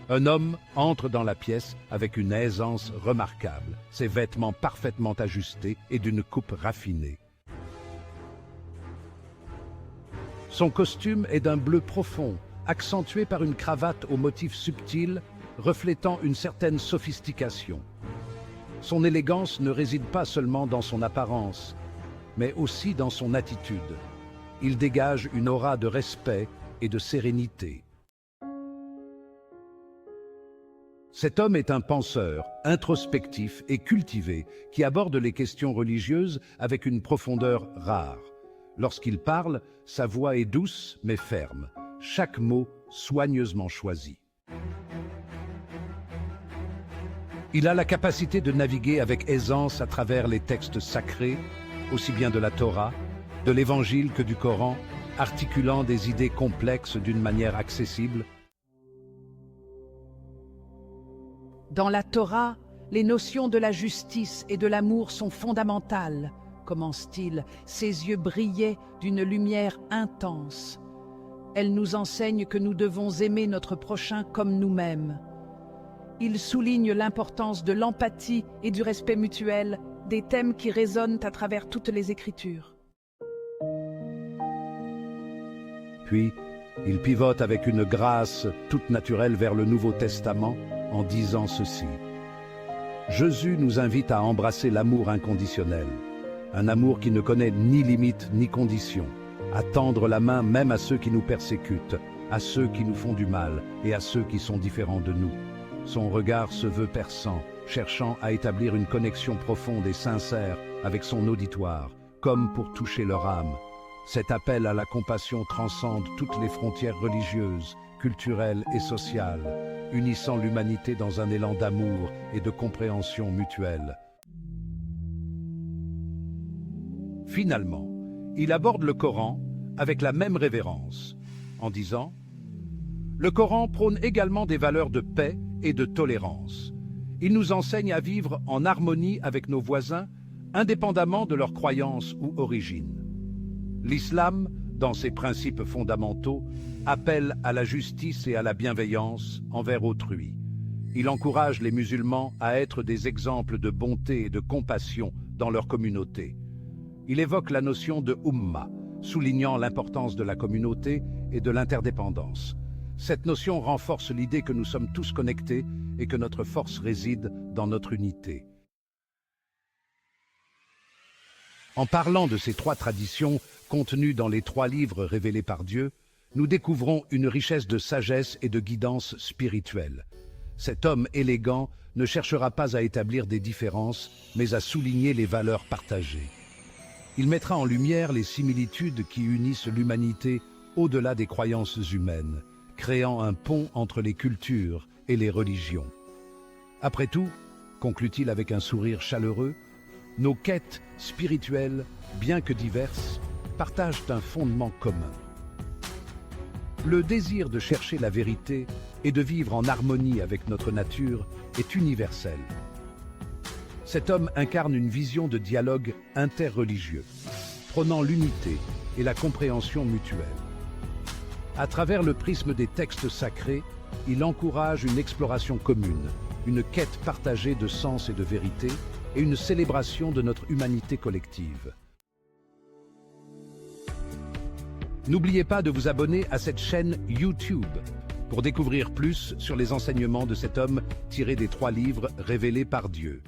Un homme entre dans la pièce avec une aisance remarquable, ses vêtements parfaitement ajustés et d'une coupe raffinée. Son costume est d'un bleu profond, accentué par une cravate aux motifs subtils, reflétant une certaine sophistication. Son élégance ne réside pas seulement dans son apparence, mais aussi dans son attitude. Il dégage une aura de respect et de sérénité. Cet homme est un penseur, introspectif et cultivé, qui aborde les questions religieuses avec une profondeur rare. Lorsqu'il parle, sa voix est douce mais ferme, chaque mot soigneusement choisi. Il a la capacité de naviguer avec aisance à travers les textes sacrés, aussi bien de la Torah, de l'Évangile que du Coran, articulant des idées complexes d'une manière accessible. Dans la Torah, les notions de la justice et de l'amour sont fondamentales, commence-t-il. Ses yeux brillaient d'une lumière intense. Elle nous enseigne que nous devons aimer notre prochain comme nous-mêmes. Il souligne l'importance de l'empathie et du respect mutuel, des thèmes qui résonnent à travers toutes les Écritures. Puis, il pivote avec une grâce toute naturelle vers le Nouveau Testament en disant ceci. Jésus nous invite à embrasser l'amour inconditionnel, un amour qui ne connaît ni limite ni condition, à tendre la main même à ceux qui nous persécutent, à ceux qui nous font du mal et à ceux qui sont différents de nous. Son regard se veut perçant, cherchant à établir une connexion profonde et sincère avec son auditoire, comme pour toucher leur âme. Cet appel à la compassion transcende toutes les frontières religieuses, culturelles et sociales, unissant l'humanité dans un élan d'amour et de compréhension mutuelle. Finalement, il aborde le Coran avec la même révérence, en disant « Le Coran prône également des valeurs de paix et de tolérance. Il nous enseigne à vivre en harmonie avec nos voisins, indépendamment de leurs croyances ou origines. L'islam, dans ses principes fondamentaux, appelle à la justice et à la bienveillance envers autrui. Il encourage les musulmans à être des exemples de bonté et de compassion dans leur communauté. Il évoque la notion de Ummah, soulignant l'importance de la communauté et de l'interdépendance. Cette notion renforce l'idée que nous sommes tous connectés et que notre force réside dans notre unité. En parlant de ces trois traditions contenues dans les trois livres révélés par Dieu, nous découvrons une richesse de sagesse et de guidance spirituelle. Cet homme élégant ne cherchera pas à établir des différences, mais à souligner les valeurs partagées. Il mettra en lumière les similitudes qui unissent l'humanité au-delà des croyances humaines, créant un pont entre les cultures et les religions. Après tout, conclut-il avec un sourire chaleureux, nos quêtes spirituelles, bien que diverses, partagent un fondement commun. Le désir de chercher la vérité et de vivre en harmonie avec notre nature est universel. Cet homme incarne une vision de dialogue interreligieux, prônant l'unité et la compréhension mutuelle. À travers le prisme des textes sacrés, il encourage une exploration commune, une quête partagée de sens et de vérité, et une célébration de notre humanité collective. N'oubliez pas de vous abonner à cette chaîne YouTube pour découvrir plus sur les enseignements de cet homme tirés des trois livres révélés par Dieu.